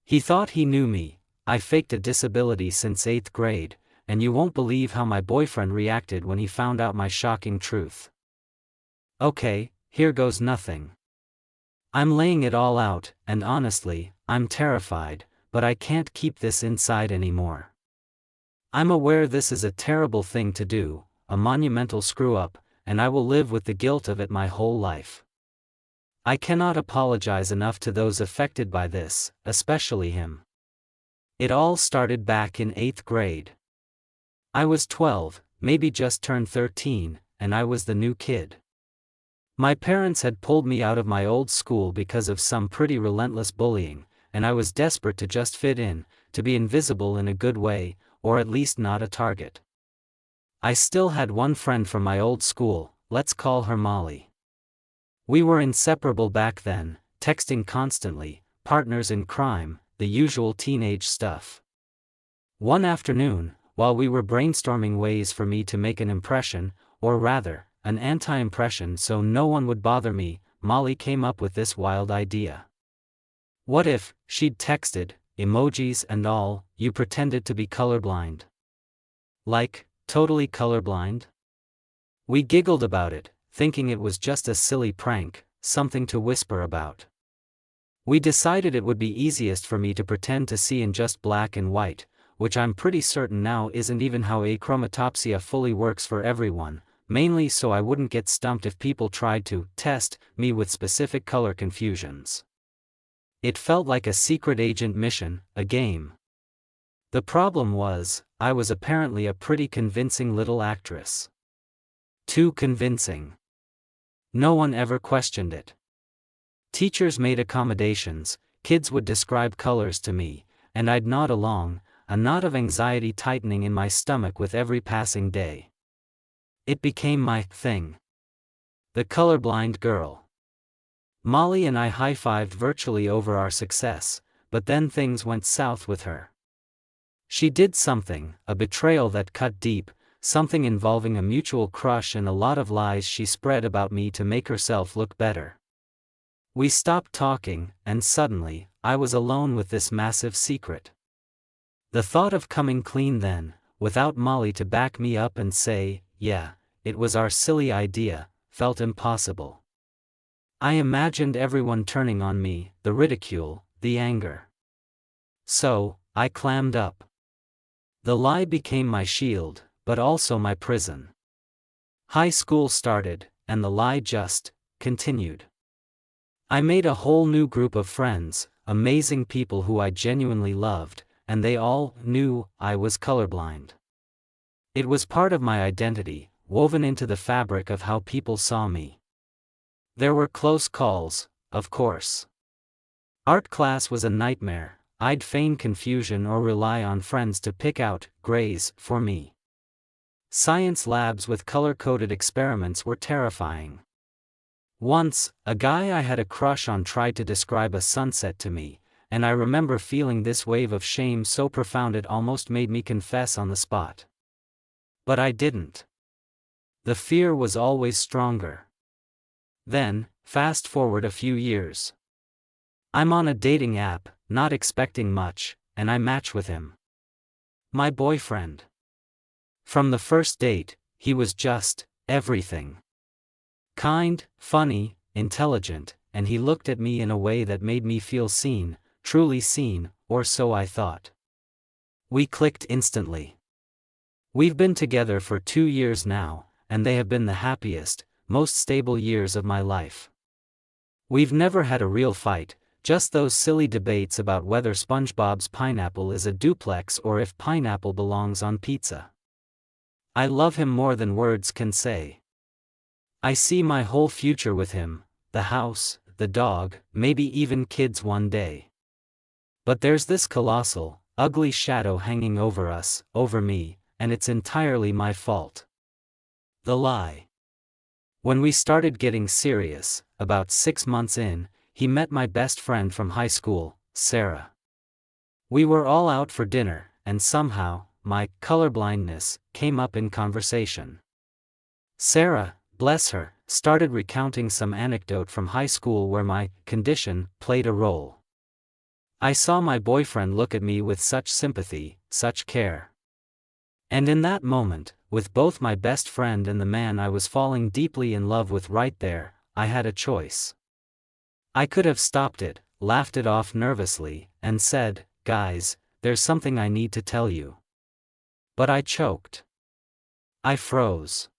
He thought he knew me. I faked a disability since 8th grade, and you won't believe how my boyfriend reacted when he found out my shocking truth. Okay, here goes nothing. I'm laying it all out, and honestly, I'm terrified, but I can't keep this inside anymore. I'm aware this is a terrible thing to do, a monumental screw-up, and I will live with the guilt of it my whole life. I cannot apologize enough to those affected by this, especially him. It all started back in 8th grade. I was 12, maybe just turned 13, and I was the new kid. My parents had pulled me out of my old school because of some pretty relentless bullying, and I was desperate to just fit in, to be invisible in a good way, or at least not a target. I still had one friend from my old school, let's call her Molly. We were inseparable back then, texting constantly, partners in crime, the usual teenage stuff. One afternoon, while we were brainstorming ways for me to make an impression, or rather, an anti-impression so no one would bother me, Molly came up with this wild idea. What if, she'd texted, emojis and all, you pretended to be colorblind? Like, totally colorblind? We giggled about it, thinking it was just a silly prank, something to whisper about. We decided it would be easiest for me to pretend to see in just black and white, which I'm pretty certain now isn't even how achromatopsia fully works for everyone, mainly so I wouldn't get stumped if people tried to test me with specific color confusions. It felt like a secret agent mission, a game. The problem was, I was apparently a pretty convincing little actress. Too convincing. No one ever questioned it. Teachers made accommodations, kids would describe colors to me, and I'd nod along, a knot of anxiety tightening in my stomach with every passing day. It became my thing. The colorblind girl. Molly and I high-fived virtually over our success, but then things went south with her. She did something, a betrayal that cut deep, something involving a mutual crush and a lot of lies she spread about me to make herself look better. We stopped talking, and suddenly, I was alone with this massive secret. The thought of coming clean then, without Molly to back me up and say, yeah, it was our silly idea, felt impossible. I imagined everyone turning on me, the ridicule, the anger. So, I clammed up. The lie became my shield, but also my prison. High school started, and the lie just continued. I made a whole new group of friends, amazing people who I genuinely loved, and they all knew I was colorblind. It was part of my identity, woven into the fabric of how people saw me. There were close calls, of course. Art class was a nightmare. I'd feign confusion or rely on friends to pick out grays for me. Science labs with color-coded experiments were terrifying. Once, a guy I had a crush on tried to describe a sunset to me, and I remember feeling this wave of shame so profound it almost made me confess on the spot. But I didn't. The fear was always stronger. Then, fast forward a few years. I'm on a dating app, not expecting much, and I match with him. My boyfriend. From the first date, he was just everything. Kind, funny, intelligent, and he looked at me in a way that made me feel seen, truly seen, or so I thought. We clicked instantly. We've been together for 2 years now, and they have been the happiest, most stable years of my life. We've never had a real fight, just those silly debates about whether Spongebob's pineapple is a duplex or if pineapple belongs on pizza. I love him more than words can say. I see my whole future with him, the house, the dog, maybe even kids one day. But there's this colossal, ugly shadow hanging over us, over me, and it's entirely my fault. The lie. When we started getting serious, about 6 months in, he met my best friend from high school, Sarah. We were all out for dinner, and somehow, my colorblindness came up in conversation. Sarah, bless her, started recounting some anecdote from high school where my condition played a role. I saw my boyfriend look at me with such sympathy, such care. And in that moment, with both my best friend and the man I was falling deeply in love with right there, I had a choice. I could have stopped it, laughed it off nervously, and said, "Guys, there's something I need to tell you." But I choked. I froze.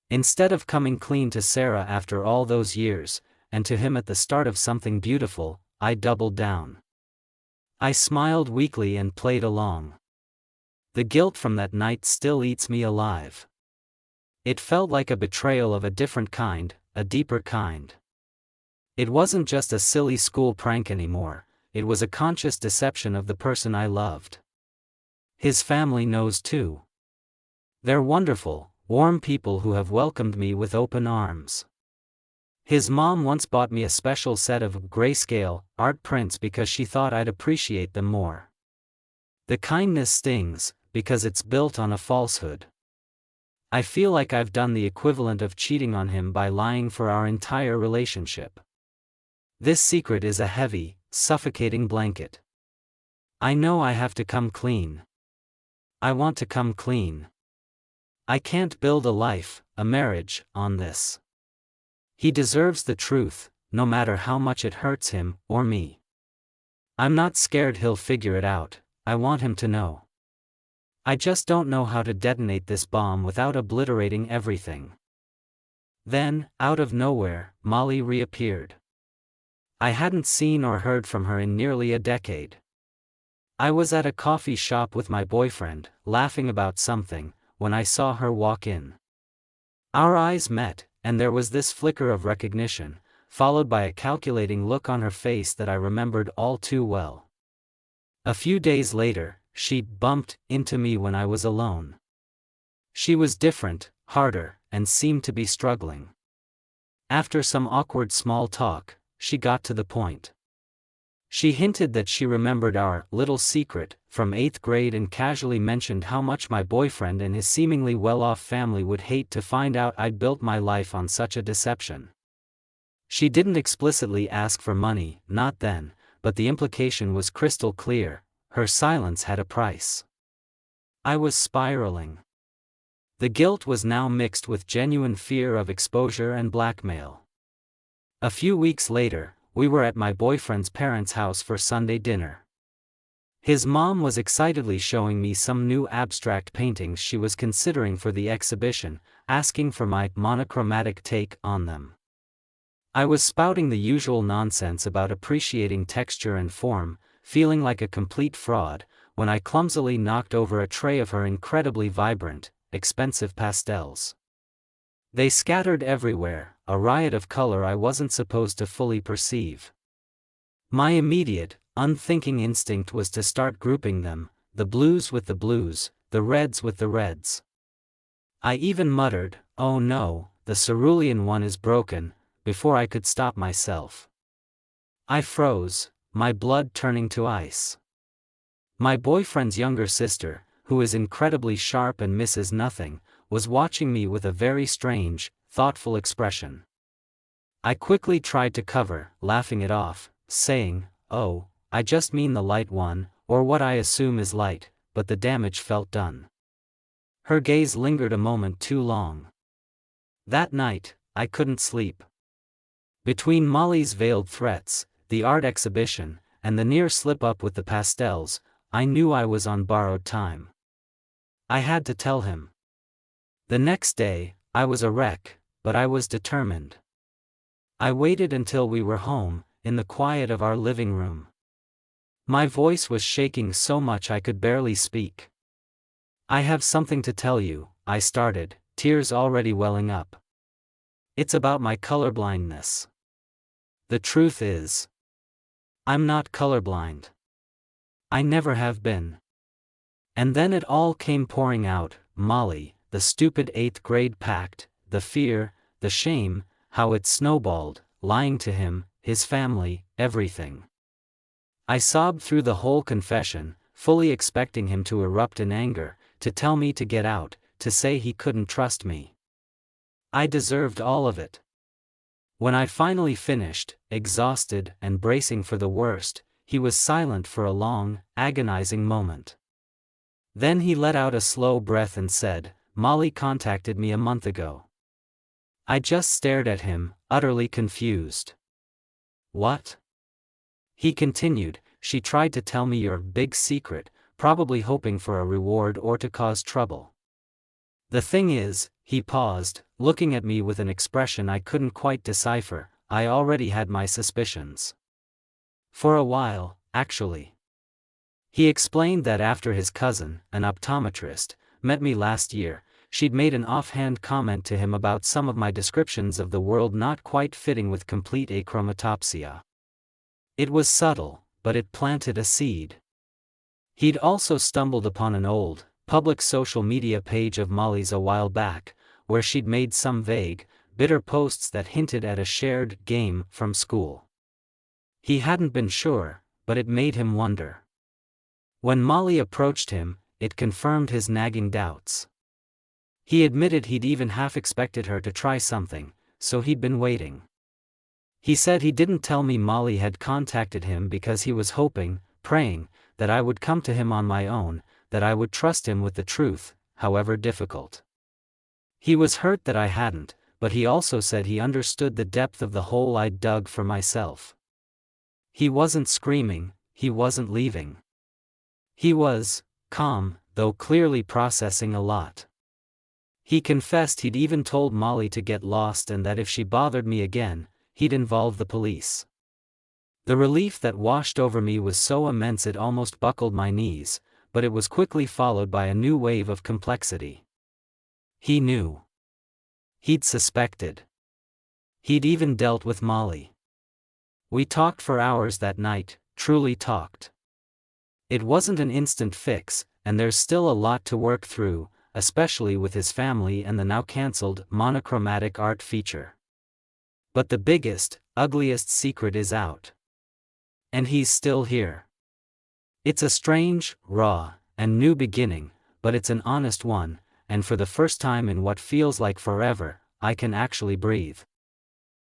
Instead of coming clean to Sarah after all those years, and to him at the start of something beautiful, I doubled down. I smiled weakly and played along. The guilt from that night still eats me alive. It felt like a betrayal of a different kind, a deeper kind. It wasn't just a silly school prank anymore, it was a conscious deception of the person I loved. His family knows too. They're wonderful, warm people who have welcomed me with open arms. His mom once bought me a special set of grayscale art prints because she thought I'd appreciate them more. The kindness stings, because it's built on a falsehood. I feel like I've done the equivalent of cheating on him by lying for our entire relationship. This secret is a heavy, suffocating blanket. I know I have to come clean. I want to come clean. I can't build a life, a marriage, on this. He deserves the truth, no matter how much it hurts him, or me. I'm not scared he'll figure it out, I want him to know. I just don't know how to detonate this bomb without obliterating everything. Then, out of nowhere, Molly reappeared. I hadn't seen or heard from her in nearly a decade. I was at a coffee shop with my boyfriend, laughing about something, when I saw her walk in. Our eyes met, and there was this flicker of recognition, followed by a calculating look on her face that I remembered all too well. A few days later, she bumped into me when I was alone. She was different, harder, and seemed to be struggling. After some awkward small talk, she got to the point. She hinted that she remembered our little secret from 8th grade and casually mentioned how much my boyfriend and his seemingly well-off family would hate to find out I'd built my life on such a deception. She didn't explicitly ask for money, not then, but the implication was crystal clear. Her silence had a price. I was spiraling. The guilt was now mixed with genuine fear of exposure and blackmail. A few weeks later, we were at my boyfriend's parents' house for Sunday dinner. His mom was excitedly showing me some new abstract paintings she was considering for the exhibition, asking for my monochromatic take on them. I was spouting the usual nonsense about appreciating texture and form, feeling like a complete fraud, when I clumsily knocked over a tray of her incredibly vibrant, expensive pastels. They scattered everywhere, a riot of color I wasn't supposed to fully perceive. My immediate, unthinking instinct was to start grouping them, the blues with the blues, the reds with the reds. I even muttered, "Oh no, the cerulean one is broken," before I could stop myself. I froze, my blood turning to ice. My boyfriend's younger sister, who is incredibly sharp and misses nothing, was watching me with a very strange, thoughtful expression. I quickly tried to cover, laughing it off, saying, "Oh, I just mean the light one, or what I assume is light," but the damage felt done. Her gaze lingered a moment too long. That night, I couldn't sleep. Between Molly's veiled threats, the art exhibition, and the near slip-up with the pastels, I knew I was on borrowed time. I had to tell him. The next day, I was a wreck, but I was determined. I waited until we were home, in the quiet of our living room. My voice was shaking so much I could barely speak. "I have something to tell you," I started, tears already welling up. "It's about my colorblindness. The truth is, I'm not colorblind. I never have been." And then it all came pouring out, Molly, the stupid 8th grade pact, the fear, the shame, how it snowballed, lying to him, his family, everything. I sobbed through the whole confession, fully expecting him to erupt in anger, to tell me to get out, to say he couldn't trust me. I deserved all of it. When I finally finished, exhausted and bracing for the worst, he was silent for a long, agonizing moment. Then he let out a slow breath and said, "Molly contacted me a month ago." I just stared at him, utterly confused. "What?" He continued, "She tried to tell me your big secret, probably hoping for a reward or to cause trouble. The thing is," he paused, looking at me with an expression I couldn't quite decipher, "I already had my suspicions. For a while, actually." He explained that after his cousin, an optometrist, met me last year, she'd made an offhand comment to him about some of my descriptions of the world not quite fitting with complete achromatopsia. It was subtle, but it planted a seed. He'd also stumbled upon an old, public social media page of Molly's a while back, where she'd made some vague, bitter posts that hinted at a shared game from school. He hadn't been sure, but it made him wonder. When Molly approached him, it confirmed his nagging doubts. He admitted he'd even half expected her to try something, so he'd been waiting. He said he didn't tell me Molly had contacted him because he was hoping, praying, that I would come to him on my own, that I would trust him with the truth, however difficult. He was hurt that I hadn't, but he also said he understood the depth of the hole I'd dug for myself. He wasn't screaming, he wasn't leaving. He was calm, though clearly processing a lot. He confessed he'd even told Molly to get lost and that if she bothered me again, he'd involve the police. The relief that washed over me was so immense it almost buckled my knees, but it was quickly followed by a new wave of complexity. He knew. He'd suspected. He'd even dealt with Molly. We talked for hours that night, truly talked. It wasn't an instant fix, and there's still a lot to work through, especially with his family and the now cancelled monochromatic art feature. But the biggest, ugliest secret is out. And he's still here. It's a strange, raw, and new beginning, but it's an honest one, and for the first time in what feels like forever, I can actually breathe.